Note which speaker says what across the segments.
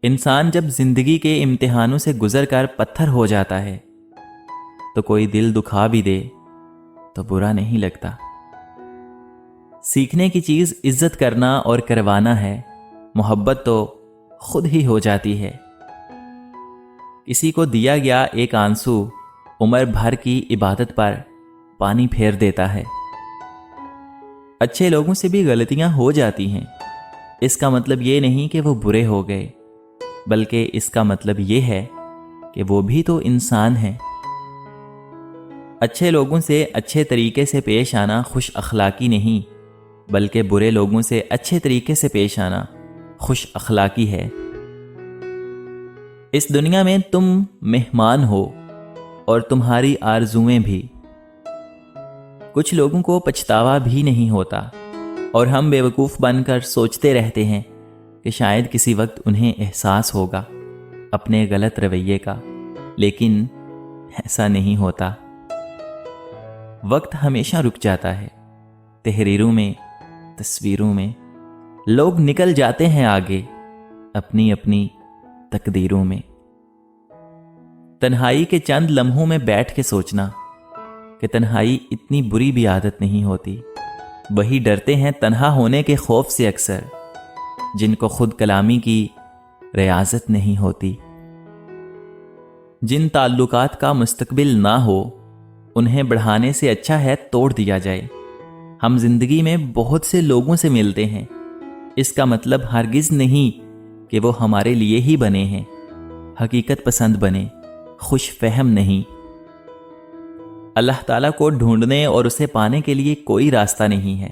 Speaker 1: انسان جب زندگی کے امتحانوں سے گزر کر پتھر ہو جاتا ہے تو کوئی دل دکھا بھی دے تو برا نہیں لگتا۔ سیکھنے کی چیز عزت کرنا اور کروانا ہے، محبت تو خود ہی ہو جاتی ہے۔ کسی کو دیا گیا ایک آنسو عمر بھر کی عبادت پر پانی پھیر دیتا ہے۔ اچھے لوگوں سے بھی غلطیاں ہو جاتی ہیں، اس کا مطلب یہ نہیں کہ وہ برے ہو گئے، بلکہ اس کا مطلب یہ ہے کہ وہ بھی تو انسان ہیں۔ اچھے لوگوں سے اچھے طریقے سے پیش آنا خوش اخلاقی نہیں، بلکہ برے لوگوں سے اچھے طریقے سے پیش آنا خوش اخلاقی ہے۔ اس دنیا میں تم مہمان ہو اور تمہاری آرزویں بھی۔ کچھ لوگوں کو پچھتاوا بھی نہیں ہوتا اور ہم بیوقوف بن کر سوچتے رہتے ہیں کہ شاید کسی وقت انہیں احساس ہوگا اپنے غلط رویے کا، لیکن ایسا نہیں ہوتا۔ وقت ہمیشہ رک جاتا ہے، تحریروں میں، تصویروں میں۔ لوگ نکل جاتے ہیں آگے اپنی اپنی تقدیروں میں۔ تنہائی کے چند لمحوں میں بیٹھ کے سوچنا کہ تنہائی اتنی بری بھی عادت نہیں ہوتی۔ وہی ڈرتے ہیں تنہا ہونے کے خوف سے اکثر، جن کو خود کلامی کی ریاضت نہیں ہوتی۔ جن تعلقات کا مستقبل نہ ہو انہیں بڑھانے سے اچھا ہے توڑ دیا جائے۔ ہم زندگی میں بہت سے لوگوں سے ملتے ہیں، اس کا مطلب ہرگز نہیں کہ وہ ہمارے لیے ہی بنے ہیں۔ حقیقت پسند بنے، خوش فہم نہیں۔ اللہ تعالیٰ کو ڈھونڈنے اور اسے پانے کے لیے کوئی راستہ نہیں ہے۔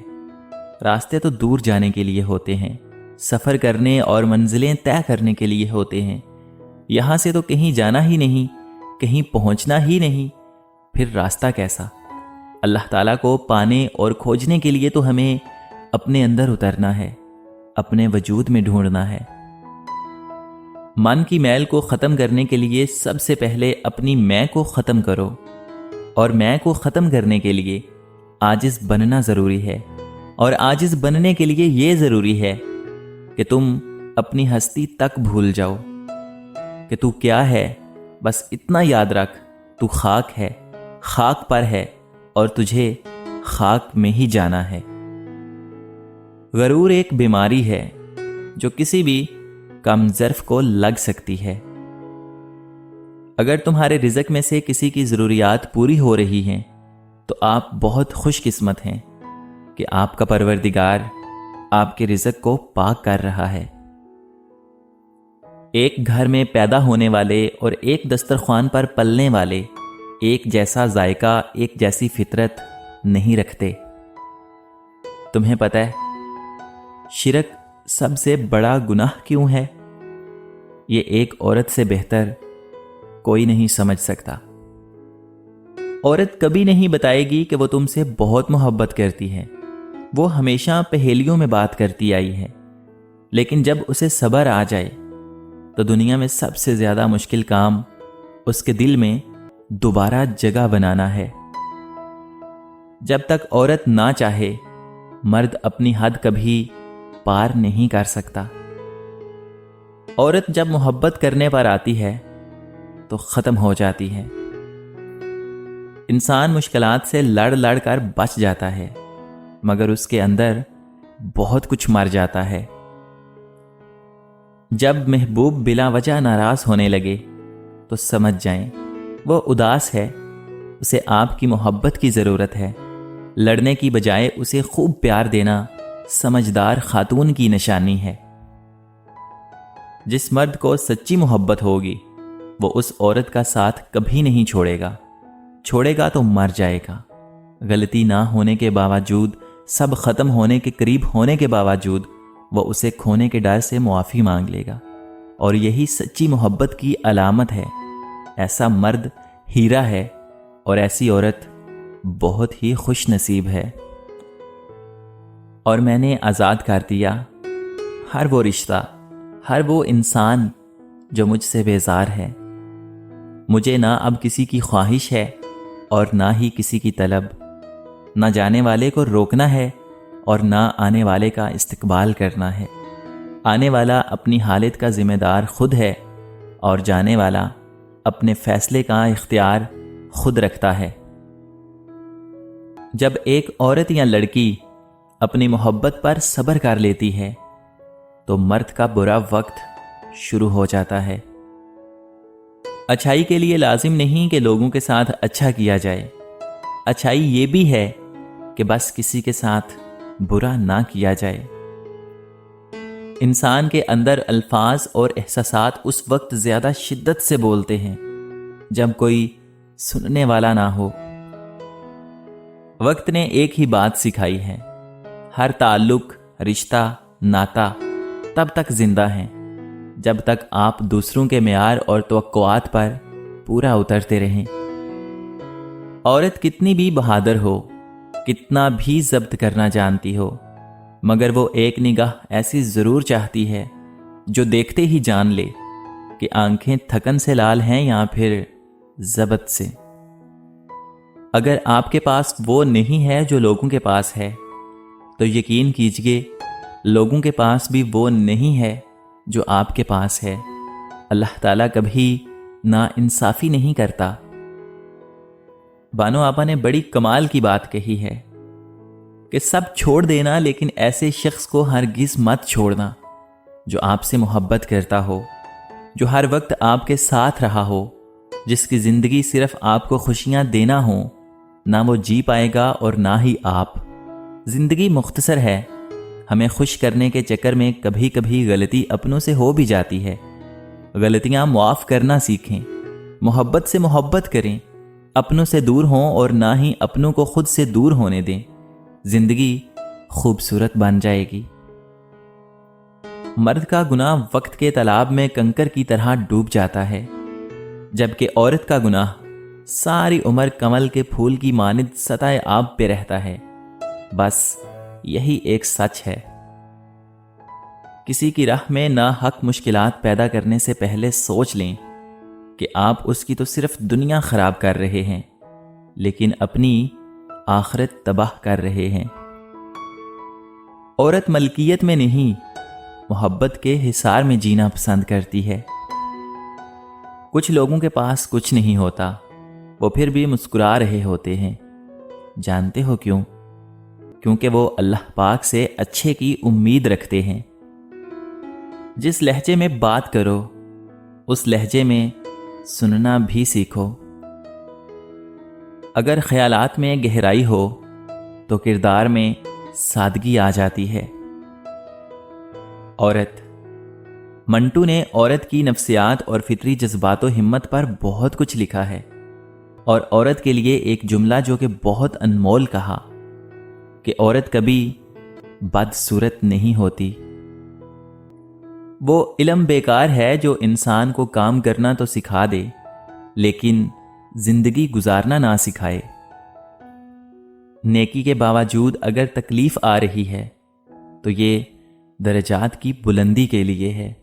Speaker 1: راستے تو دور جانے کے لیے ہوتے ہیں، سفر کرنے اور منزلیں طے کرنے کے لیے ہوتے ہیں۔ یہاں سے تو کہیں جانا ہی نہیں، کہیں پہنچنا ہی نہیں، پھر راستہ کیسا؟ اللہ تعالیٰ کو پانے اور کھوجنے کے لیے تو ہمیں اپنے اندر اترنا ہے، اپنے وجود میں ڈھونڈنا ہے۔ من کی میل کو ختم کرنے کے لیے سب سے پہلے اپنی میں کو ختم کرو، اور میں کو ختم کرنے کے لیے عاجز بننا ضروری ہے، اور عاجز بننے کے لیے یہ ضروری ہے کہ تم اپنی ہستی تک بھول جاؤ کہ تو کیا ہے۔ بس اتنا یاد رکھ، تو خاک ہے، خاک پر ہے، اور تجھے خاک میں ہی جانا ہے۔ غرور ایک بیماری ہے جو کسی بھی کم ظرف کو لگ سکتی ہے۔ اگر تمہارے رزق میں سے کسی کی ضروریات پوری ہو رہی ہیں تو آپ بہت خوش قسمت ہیں کہ آپ کا پروردگار آپ کے رزق کو پاک کر رہا ہے۔ ایک گھر میں پیدا ہونے والے اور ایک دسترخوان پر پلنے والے ایک جیسا ذائقہ، ایک جیسی فطرت نہیں رکھتے۔ تمہیں پتہ ہے شرک سب سے بڑا گناہ کیوں ہے؟ یہ ایک عورت سے بہتر کوئی نہیں سمجھ سکتا۔ عورت کبھی نہیں بتائے گی کہ وہ تم سے بہت محبت کرتی ہے، وہ ہمیشہ پہیلیوں میں بات کرتی آئی ہے، لیکن جب اسے صبر آ جائے تو دنیا میں سب سے زیادہ مشکل کام اس کے دل میں دوبارہ جگہ بنانا ہے۔ جب تک عورت نہ چاہے مرد اپنی حد کبھی پار نہیں کر سکتا۔ عورت جب محبت کرنے پر آتی ہے تو ختم ہو جاتی ہے۔ انسان مشکلات سے لڑ لڑ کر بچ جاتا ہے، مگر اس کے اندر بہت کچھ مر جاتا ہے۔ جب محبوب بلا وجہ ناراض ہونے لگے تو سمجھ جائیں وہ اداس ہے، اسے آپ کی محبت کی ضرورت ہے۔ لڑنے کی بجائے اسے خوب پیار دینا سمجھدار خاتون کی نشانی ہے۔ جس مرد کو سچی محبت ہوگی وہ اس عورت کا ساتھ کبھی نہیں چھوڑے گا تو مر جائے گا۔ غلطی نہ ہونے کے باوجود، سب ختم ہونے کے قریب ہونے کے باوجود وہ اسے کھونے کے ڈر سے معافی مانگ لے گا، اور یہی سچی محبت کی علامت ہے۔ ایسا مرد ہیرا ہے اور ایسی عورت بہت ہی خوش نصیب ہے۔ اور میں نے آزاد کر دیا ہر وہ رشتہ، ہر وہ انسان جو مجھ سے بیزار ہے۔ مجھے نہ اب کسی کی خواہش ہے اور نہ ہی کسی کی طلب، نہ جانے والے کو روکنا ہے اور نہ آنے والے کا استقبال کرنا ہے۔ آنے والا اپنی حالت کا ذمہ دار خود ہے اور جانے والا اپنے فیصلے کا اختیار خود رکھتا ہے۔ جب ایک عورت یا لڑکی اپنی محبت پر صبر کر لیتی ہے تو مرد کا برا وقت شروع ہو جاتا ہے۔ اچھائی کے لیے لازم نہیں کہ لوگوں کے ساتھ اچھا کیا جائے، اچھائی یہ بھی ہے کہ بس کسی کے ساتھ برا نہ کیا جائے۔ انسان کے اندر الفاظ اور احساسات اس وقت زیادہ شدت سے بولتے ہیں جب کوئی سننے والا نہ ہو۔ وقت نے ایک ہی بات سکھائی ہے، ہر تعلق، رشتہ، ناتا تب تک زندہ ہیں جب تک آپ دوسروں کے معیار اور توقعات پر پورا اترتے رہیں۔ عورت کتنی بھی بہادر ہو، کتنا بھی ضبط کرنا جانتی ہو، مگر وہ ایک نگاہ ایسی ضرور چاہتی ہے جو دیکھتے ہی جان لے کہ آنکھیں تھکن سے لال ہیں یا پھر ضبط سے۔ اگر آپ کے پاس وہ نہیں ہے جو لوگوں کے پاس ہے تو یقین کیجئے لوگوں کے پاس بھی وہ نہیں ہے جو آپ کے پاس ہے۔ اللہ تعالیٰ کبھی ناانصافی نہیں کرتا۔ بانو آپا نے بڑی کمال کی بات کہی ہے کہ سب چھوڑ دینا لیکن ایسے شخص کو ہرگز مت چھوڑنا جو آپ سے محبت کرتا ہو، جو ہر وقت آپ کے ساتھ رہا ہو، جس کی زندگی صرف آپ کو خوشیاں دینا ہو۔ نہ وہ جی پائے گا اور نہ ہی آپ۔ زندگی مختصر ہے، ہمیں خوش کرنے کے چکر میں کبھی کبھی غلطی اپنوں سے ہو بھی جاتی ہے۔ غلطیاں معاف کرنا سیکھیں، محبت سے محبت کریں، اپنوں سے دور ہوں اور نہ ہی اپنوں کو خود سے دور ہونے دیں۔ زندگی خوبصورت بن جائے گی۔ مرد کا گناہ وقت کے تالاب میں کنکر کی طرح ڈوب جاتا ہے، جبکہ عورت کا گناہ ساری عمر کمل کے پھول کی مانند سطح آب پہ رہتا ہے۔ بس یہی ایک سچ ہے۔ کسی کی راہ میں ناحق مشکلات پیدا کرنے سے پہلے سوچ لیں کہ آپ اس کی تو صرف دنیا خراب کر رہے ہیں لیکن اپنی آخرت تباہ کر رہے ہیں۔ عورت ملکیت میں نہیں، محبت کے حصار میں جینا پسند کرتی ہے۔ کچھ لوگوں کے پاس کچھ نہیں ہوتا، وہ پھر بھی مسکرا رہے ہوتے ہیں۔ جانتے ہو کیوں؟ کیونکہ وہ اللہ پاک سے اچھے کی امید رکھتے ہیں۔ جس لہجے میں بات کرو اس لہجے میں سننا بھی سیکھو۔ اگر خیالات میں گہرائی ہو تو کردار میں سادگی آ جاتی ہے۔ عورت۔ منٹو نے عورت کی نفسیات اور فطری جذبات و ہمت پر بہت کچھ لکھا ہے، اور عورت کے لیے ایک جملہ جو کہ بہت انمول کہا کہ عورت کبھی بدصورت نہیں ہوتی۔ وہ علم بیکار ہے جو انسان کو کام کرنا تو سکھا دے لیکن زندگی گزارنا نہ سکھائے۔ نیکی کے باوجود اگر تکلیف آ رہی ہے تو یہ درجات کی بلندی کے لیے ہے۔